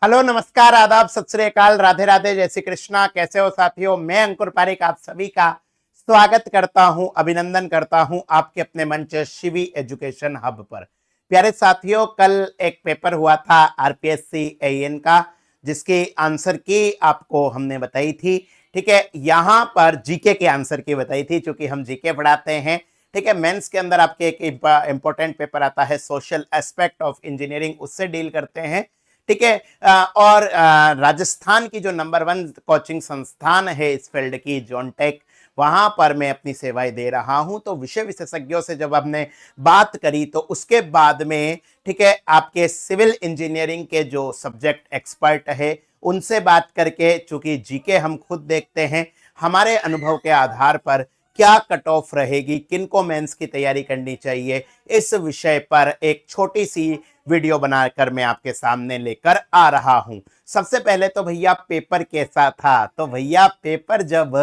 Hello, नमस्कार, आदाब, सत श्री अकाल, राधे राधे, जय श्री कृष्णा। कैसे हो साथियों? मैं अंकुर पारिक आप सभी का स्वागत करता हूं, अभिनंदन करता हूं आपके अपने मंच शिवी एजुकेशन हब पर। प्यारे साथियों, कल एक पेपर हुआ था आरपीएससी एएन का, जिसकी आंसर की आपको हमने बताई थी। ठीक है, यहां पर जीके के आंसर की बताई थी, क्योंकि हम जीके पढ़ाते हैं। ठीक है, मेंस के अंदर आपके एक इंपॉर्टेंट पेपर आता है सोशल एस्पेक्ट ऑफ इंजीनियरिंग, उससे डील करते हैं। ठीक है, और राजस्थान की जो नंबर 1 कोचिंग संस्थान है इस फील्ड की, जॉनटेक, वहां पर मैं अपनी सेवाएं दे रहा हूं। तो विषय विशेषज्ञों से जब हमने बात करी, तो उसके बाद में ठीक है, आपके सिविल इंजीनियरिंग के जो सब्जेक्ट एक्सपर्ट है उनसे बात करके, चूंकि जीके हम खुद देखते हैं, हमारे अनुभव के आधार पर क्या कट ऑफ रहेगी, किनको मेंस की तैयारी करनी चाहिए, इस विषय पर एक छोटी सी वीडियो बनाकर मैं आपके सामने लेकर आ रहा हूं। सबसे पहले तो भैया पेपर कैसा था? तो भैया पेपर, जब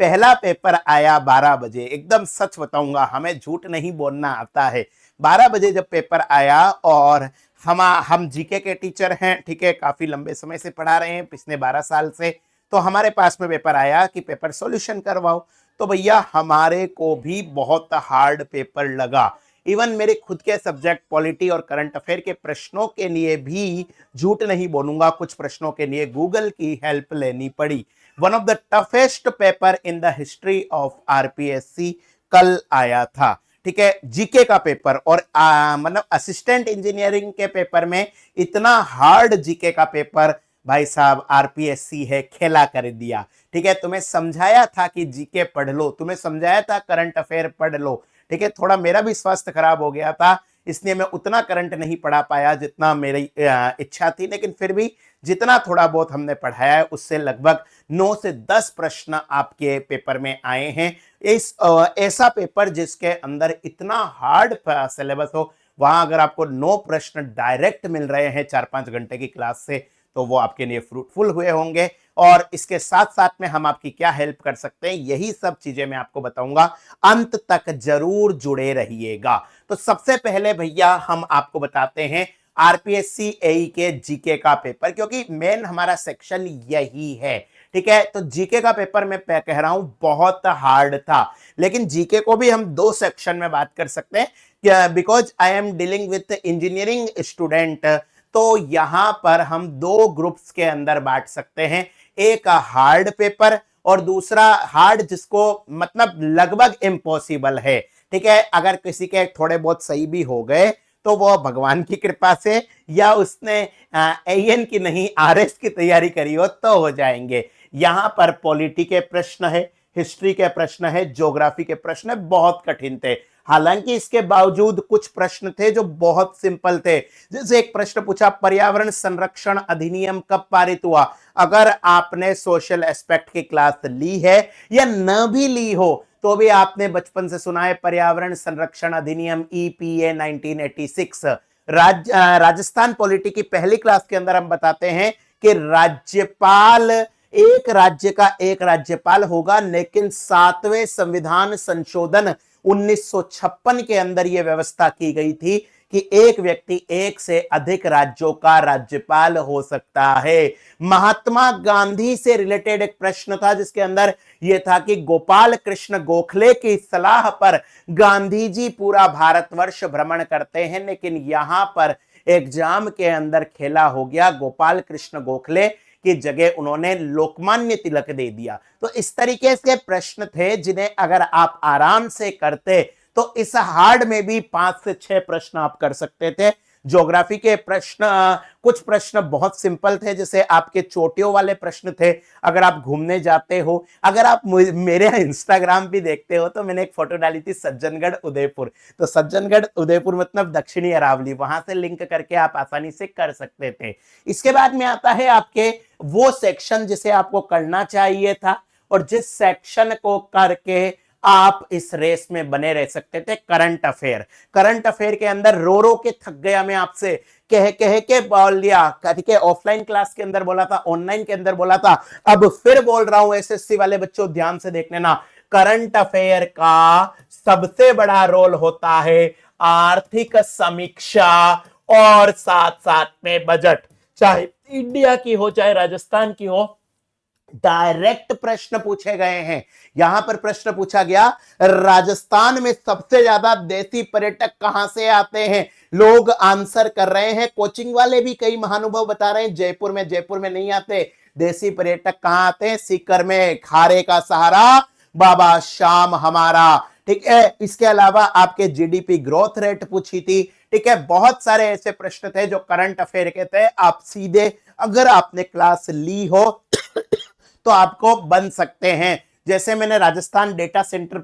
पहला पेपर आया 12 बजे, एकदम सच बताऊंगा, हमें झूठ नहीं बोलना आता है। 12 बजे जब पेपर आया, और हम जीके के टीचर हैं, ठीक है, काफी लंबे समय से पढ़ा रहे हैं, पिछले 12 साल से। तो हमारे पास में पेपर आया कि पेपर सॉल्यूशन करवाओ। तो भैया हमारे को भी बहुत हार्ड पेपर लगा। इवन मेरे खुद के सब्जेक्ट पॉलिटी और करंट अफेयर के प्रश्नों के लिए भी, झूठ नहीं बोलूंगा, कुछ प्रश्नों के लिए गूगल की हेल्प लेनी पड़ी। One of the toughest paper in the history of RPSC कल आया था। ठीक है, जीके का पेपर, और मतलब असिस्टेंट इंजीनियरिंग के पेपर में इतना हार्ड जीके का पेपर भाई साहब आरपीएससी है खेला कर दिया। ठीक है, तुम्हें समझाया था कि जीके पढ़ लो, तुम्हें समझाया था करंट अफेयर पढ़ लो। ठीक है, थोड़ा मेरा भी स्वास्थ्य खराब हो गया था, इसलिए मैं उतना करंट नहीं पढ़ा पाया जितना मेरी इच्छा थी, लेकिन फिर भी जितना थोड़ा बहुत हमने पढ़ाया है, उससे लगभग 9 से 10 प्रश्न आपके पेपर में आए हैं। ऐसा पेपर जिसके अंदर इतना हार्ड सिलेबस हो, वहां अगर आपको 9 प्रश्न डायरेक्ट मिल रहे हैं 4-5 घंटे की क्लास से, तो वो आपके लिए फ्रूटफुल हुए होंगे। और इसके साथ साथ में हम आपकी क्या हेल्प कर सकते हैं, यही सब चीजें मैं आपको बताऊंगा। अंत तक जरूर जुड़े रहिएगा। तो सबसे पहले भैया हम आपको बताते हैं आरपीएससी एई के जीके का पेपर, क्योंकि मेन हमारा सेक्शन यही है। ठीक है, तो जीके का पेपर मैं कह रहा हूं बहुत हार्ड था, लेकिन जीके को भी हम 2 सेक्शन में बात कर सकते हैं, because I am dealing with engineering student. तो यहां पर हम 2 ग्रुप्स के अंदर बांट सकते हैं, एक हार्ड पेपर और दूसरा हार्ड जिसको मतलब लगभग इम्पॉसिबल है। ठीक है, अगर किसी के थोड़े बहुत सही भी हो गए तो वो भगवान की कृपा से, या उसने एएन की नहीं आरएस की तैयारी करी हो तो हो जाएंगे। यहां पर पॉलिटी के प्रश्न है, हिस्ट्री के प्रश्न है, ज्योग्राफी के प्रश्न बहुत कठिन थे। हालांकि इसके बावजूद कुछ प्रश्न थे जो बहुत सिंपल थे। जैसे एक प्रश्न पूछा, पर्यावरण संरक्षण अधिनियम कब पारित हुआ? अगर आपने सोशल एस्पेक्ट की क्लास ली है या न भी ली हो, तो भी आपने बचपन से सुना है पर्यावरण संरक्षण अधिनियम ईपीए 1986। राजस्थान पॉलिटी की पहली क्लास के अंदर हम बताते हैं कि राज्यपाल, एक राज्य का एक राज्यपाल होगा, लेकिन 7वें संविधान संशोधन 1956 के अंदर यह व्यवस्था की गई थी कि एक व्यक्ति एक से अधिक राज्यों का राज्यपाल हो सकता है। महात्मा गांधी से रिलेटेड एक प्रश्न था, जिसके अंदर यह था कि गोपाल कृष्ण गोखले की सलाह पर गांधी जी पूरा भारतवर्ष भ्रमण करते हैं, लेकिन यहां पर एग्जाम के अंदर खेला हो गया, गोपाल कृष्ण गोखले की जगह उन्होंने लोकमान्य तिलक दे दिया। तो इस तरीके से प्रश्न थे जिन्हें अगर आप आराम से करते तो इस हार्ड में भी 5 से 6 प्रश्न आप कर सकते थे। ज्योग्राफी के प्रश्न, कुछ प्रश्न बहुत सिंपल थे, जैसे आपके चोटियों वाले प्रश्न थे। अगर आप घूमने जाते हो, अगर आप मेरे इंस्टाग्राम भी देखते हो, तो मैंने एक फोटो डाली थी सज्जनगढ़ उदयपुर। तो सज्जनगढ़ उदयपुर मतलब दक्षिणी अरावली, वहां से लिंक करके आप आसानी से कर सकते थे। इसके बाद में आता है आपके वो सेक्शन जिसे आपको करना चाहिए था, और जिस सेक्शन को करके आप इस रेस में बने रह सकते थे, करंट अफेयर। करंट अफेयर के अंदर रो रो के थक गया मैं, आपसे कह कह के बोल लिया। ठीक है, ऑफलाइन क्लास के अंदर बोला था, ऑनलाइन के अंदर बोला था, अब फिर बोल रहा हूं एसएससी वाले बच्चों ध्यान से देख लेना। करंट अफेयर का सबसे बड़ा रोल होता है आर्थिक समीक्षा और साथ साथ में बजट। चाहे इंडिया की हो चाहे राजस्थान की हो, डायरेक्ट प्रश्न पूछे गए हैं। यहां पर प्रश्न पूछा गया, राजस्थान में सबसे ज्यादा देसी पर्यटक कहां से आते हैं? लोग आंसर कर रहे हैं, कोचिंग वाले भी कई महानुभव बता रहे हैं जयपुर में नहीं आते। देसी पर्यटक कहां आते हैं? सीकर में, खारे का सहारा, बाबा श्याम हमारा। ठीक है, इसके अलावा आपके जीडीपी ग्रोथ रेट पूछी थी। ठीक है, बहुत सारे ऐसे प्रश्न थे जो करंट अफेयर के थे। आप सीधे अगर आपने क्लास ली हो तो आपको बन सकते हैं। जैसे मैंने राजस्थान डेटा सेंटर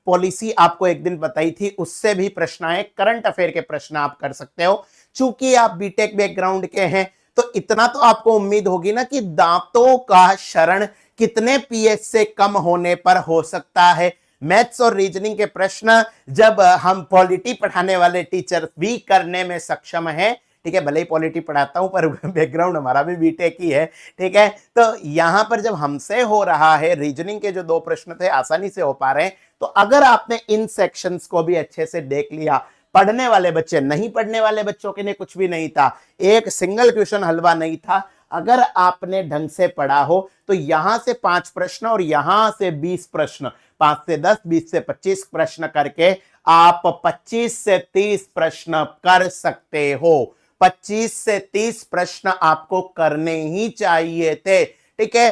पॉलिसी आपको एक दिन बताई थी, उससे भी प्रश्न आए, करंट अफेयर के प्रश्न आप कर सकते हो। चूंकि आप बीटेक बैकग्राउंड के हैं तो इतना तो आपको उम्मीद होगी ना कि दांतों का क्षरण कितने पीएच से कम होने पर हो सकता है। मैथ्स और रीजनिंग के प्रश्न जब हम पॉलिटी पढ़ाने वाले टीचर भी करने में सक्षम हैं, ठीक है, भले ही पॉलिटी पढ़ाता हूं पर बैकग्राउंड हमारा भी बीटेक ही है। ठीक है, तो यहां पर जब हमसे हो रहा है, रीजनिंग के जो 2 प्रश्न थे आसानी से हो पा रहे हैं, तो अगर आपने इन सेक्शंस को भी अच्छे से देख लिया, पढ़ने वाले बच्चे, नहीं पढ़ने वाले बच्चों के लिए कुछ भी नहीं था, एक सिंगल क्वेश्चन हलवा नहीं था। अगर आपने ढंग से पढ़ा हो तो यहां से 5 प्रश्न और यहां से 20 प्रश्न, 5 से 10, 20 से 25 प्रश्न करके आप 25 से 30 प्रश्न कर सकते हो। 25 से 30 प्रश्न आपको करने ही चाहिए थे। ठीक है,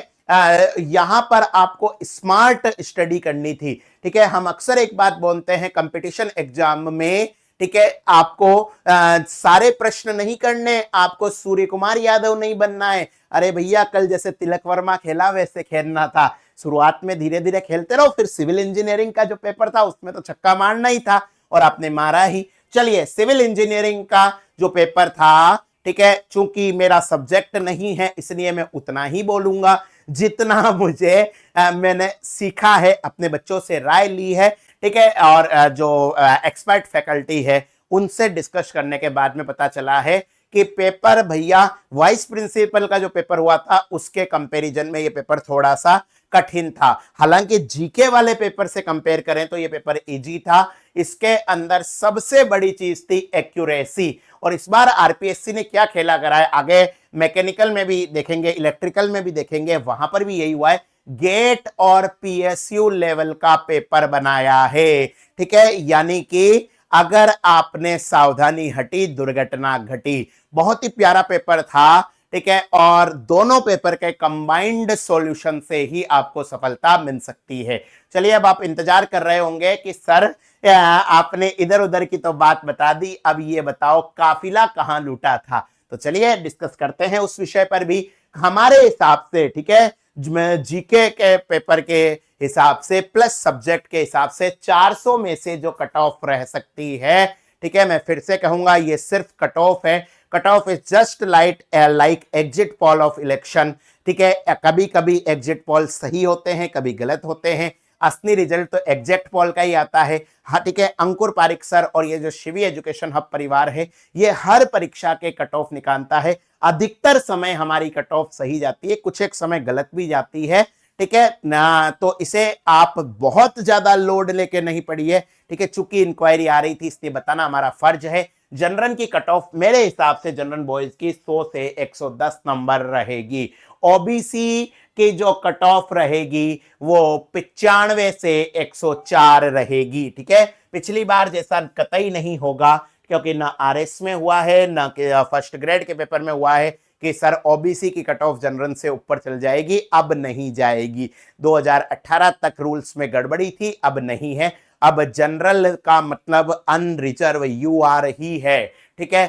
यहां पर आपको स्मार्ट स्टडी करनी थी। ठीक है, हम अक्सर एक बात बोलते हैं कंपटीशन एग्जाम में, ठीक है, आपको सारे प्रश्न नहीं करने, आपको सूर्य कुमार यादव नहीं बनना है। अरे भैया, कल जैसे तिलक वर्मा खेला वैसे खेलना था। शुरुआत में धीरे धीरे खेलते रहो, फिर सिविल इंजीनियरिंग का जो पेपर था उसमें तो छक्का मारना ही था और आपने मारा ही। चलिए, सिविल इंजीनियरिंग का जो पेपर था, ठीक है, चूंकि मेरा सब्जेक्ट नहीं है इसलिए मैं उतना ही बोलूंगा जितना मुझे मैंने सीखा है, अपने बच्चों से राय ली है। ठीक है, और जो एक्सपर्ट फैकल्टी है उनसे डिस्कस करने के बाद में पता चला है कि पेपर भैया वाइस प्रिंसिपल का जो पेपर हुआ था उसके कंपैरिजन में ये पेपर थोड़ा सा कठिन था। हालांकि जीके वाले पेपर से कंपेयर करें तो ये पेपर इजी था। इसके अंदर सबसे बड़ी चीज थी एक्यूरेसी। और इस बार आरपीएससी ने क्या खेला करा है, आगे मैकेनिकल में भी देखेंगे, इलेक्ट्रिकल में भी देखेंगे, वहां पर भी यही हुआ है, गेट और पीएसयू लेवल का पेपर बनाया है। ठीक है, यानी कि अगर आपने सावधानी हटी दुर्घटना घटी। बहुत ही प्यारा पेपर था। ठीक है, और दोनों पेपर के कंबाइंड सॉल्यूशन से ही आपको सफलता मिल सकती है। चलिए, अब आप इंतजार कर रहे होंगे कि सर आपने इधर उधर की तो बात बता दी, अब ये बताओ काफिला कहां लूटा था। तो चलिए डिस्कस करते हैं उस विषय पर भी हमारे हिसाब से। ठीक है, जीके के पेपर के हिसाब से प्लस सब्जेक्ट के हिसाब से 400 में से जो कट ऑफ रह सकती है, ठीक है, मैं फिर से कहूंगा ये सिर्फ कट ऑफ है। Cut off is just like exit poll of election. ठीक है, कभी कभी एग्जिट पोल सही होते हैं, कभी गलत होते हैं, असली रिजल्ट तो एग्जिट पोल का ही आता है। हाँ, ठीक है, अंकुर पारिक सर और ये जो शिवी एजुकेशन हब परिवार है ये हर परीक्षा के कट ऑफ निकालता है। अधिकतर समय हमारी कट ऑफ सही जाती है, कुछ एक समय गलत भी जाती है। ठीक है ना, तो इसे आप बहुत ज्यादा लोड लेके नहीं पढ़िए। ठीक है, चूंकि इंक्वायरी आ रही थी इसलिए बताना हमारा फर्ज है। जनरल की कट ऑफ मेरे हिसाब से जनरल बॉयज की 100 से 110 नंबर रहेगी। ओबीसी की जो कट ऑफ रहेगी वो 95 से 104 रहेगी। ठीक है, पिछली बार जैसा कतई नहीं होगा, क्योंकि ना आरएस में हुआ है ना फर्स्ट ग्रेड के पेपर में हुआ है कि सर ओबीसी की कट ऑफ जनरल से ऊपर चल जाएगी। अब नहीं जाएगी। 2018 तक रूल्स में गड़बड़ी थी, अब नहीं है। अब जनरल का मतलब अनरिजर्व यूआर ही है। ठीक है,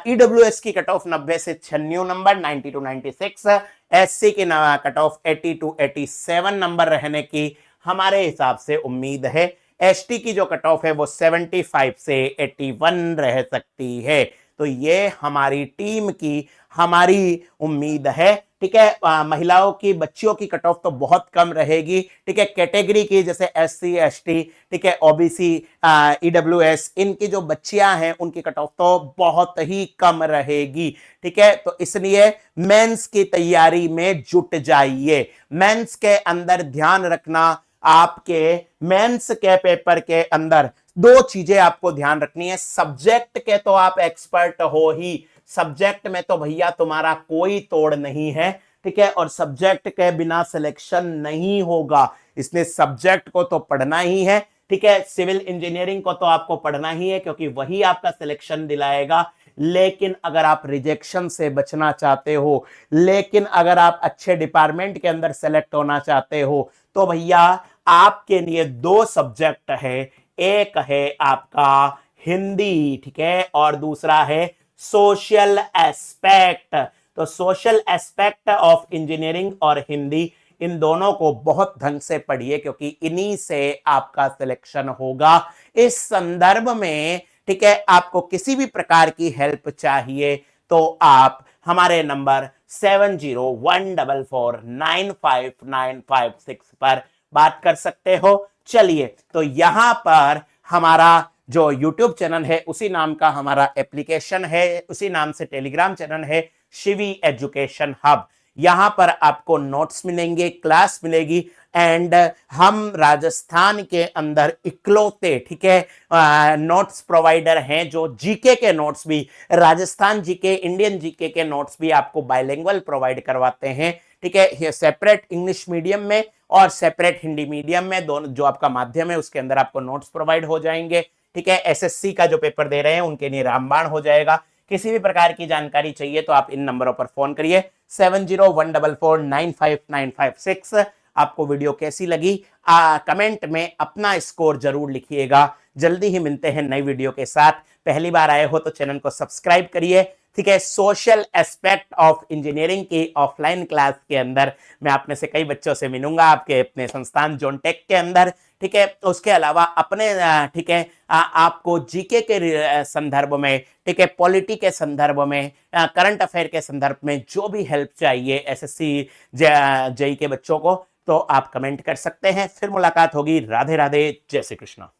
ईडब्ल्यूएस की कट ऑफ 90 से 96 नंबर, 90 टू 96। एससी की कट ऑफ 80 टू 87 नंबर रहने की हमारे हिसाब से उम्मीद है। एसटी की जो कट ऑफ है वो 75 से 81 रह सकती है। तो ये हमारी टीम की हमारी उम्मीद है। ठीक है, महिलाओं की, बच्चियों की कट ऑफ तो बहुत कम रहेगी। ठीक है, कैटेगरी की जैसे एससी एसटी, ठीक है, ओबीसी, ईडब्ल्यूएस, इनकी जो बच्चियां हैं उनकी कट ऑफ तो बहुत ही कम रहेगी। ठीक है, तो इसलिए मेंस की तैयारी में जुट जाइए। मेंस के अंदर ध्यान रखना, आपके मेंस के पेपर के अंदर 2 चीजें आपको ध्यान रखनी है। सब्जेक्ट के तो आप एक्सपर्ट हो ही, सब्जेक्ट में तो भैया तुम्हारा कोई तोड़ नहीं है, ठीक है, और सब्जेक्ट के बिना सिलेक्शन नहीं होगा, इसलिए सब्जेक्ट को तो पढ़ना ही है, ठीक है। सिविल इंजीनियरिंग को तो आपको पढ़ना ही है क्योंकि वही आपका सिलेक्शन दिलाएगा। लेकिन अगर आप रिजेक्शन से बचना चाहते हो, लेकिन अगर आप अच्छे डिपार्टमेंट के अंदर सेलेक्ट होना चाहते हो, तो भैया आपके लिए दो सब्जेक्ट है, एक है आपका हिंदी, ठीक है, और दूसरा है सोशल एस्पेक्ट। तो सोशल एस्पेक्ट ऑफ इंजीनियरिंग और हिंदी, इन दोनों को बहुत ढंग से पढ़िए क्योंकि इन्हीं से आपका सिलेक्शन होगा। इस संदर्भ में, ठीक है, आपको किसी भी प्रकार की हेल्प चाहिए तो आप हमारे नंबर 7014495956 पर बात कर सकते हो। चलिए, तो यहां पर हमारा जो YouTube चैनल है उसी नाम का हमारा एप्लीकेशन है, उसी नाम से टेलीग्राम चैनल है, शिवी एजुकेशन हब। यहां पर आपको नोट्स मिलेंगे, क्लास मिलेगी, एंड हम राजस्थान के अंदर इकलौते, ठीक है, नोट्स प्रोवाइडर हैं जो जीके के नोट्स भी, राजस्थान जीके, इंडियन जीके के नोट्स भी आपको बाइलिंगुअल प्रोवाइड करवाते हैं, ठीक है। ये सेपरेट इंग्लिश मीडियम में और सेपरेट हिंदी मीडियम में, दोनों जो आपका माध्यम है उसके अंदर आपको नोट्स प्रोवाइड हो जाएंगे, ठीक है। एसएससी का जो पेपर दे रहे हैं उनके लिए रामबाण हो जाएगा। किसी भी प्रकार की जानकारी चाहिए तो आप इन नंबरों पर फोन करिए, 7014495956। आपको वीडियो कैसी लगी कमेंट में अपना स्कोर जरूर लिखिएगा। जल्दी ही मिलते हैं नई वीडियो के साथ। पहली बार आए हो तो चैनल को सब्सक्राइब करिए, ठीक है। सोशल एस्पेक्ट ऑफ इंजीनियरिंग की ऑफलाइन क्लास के अंदर मैं आप में से कई बच्चों से मिलूंगा आपके अपने संस्थान जोनटेक के अंदर, ठीक है। उसके अलावा अपने, ठीक है, आपको जीके के संदर्भ में, ठीक है, पॉलिटी के संदर्भ में, करंट अफेयर के संदर्भ में जो भी हेल्प चाहिए एसएससी जेई के बच्चों को, तो आप कमेंट कर सकते हैं। फिर मुलाकात होगी। राधे राधे, जय श्री कृष्णा।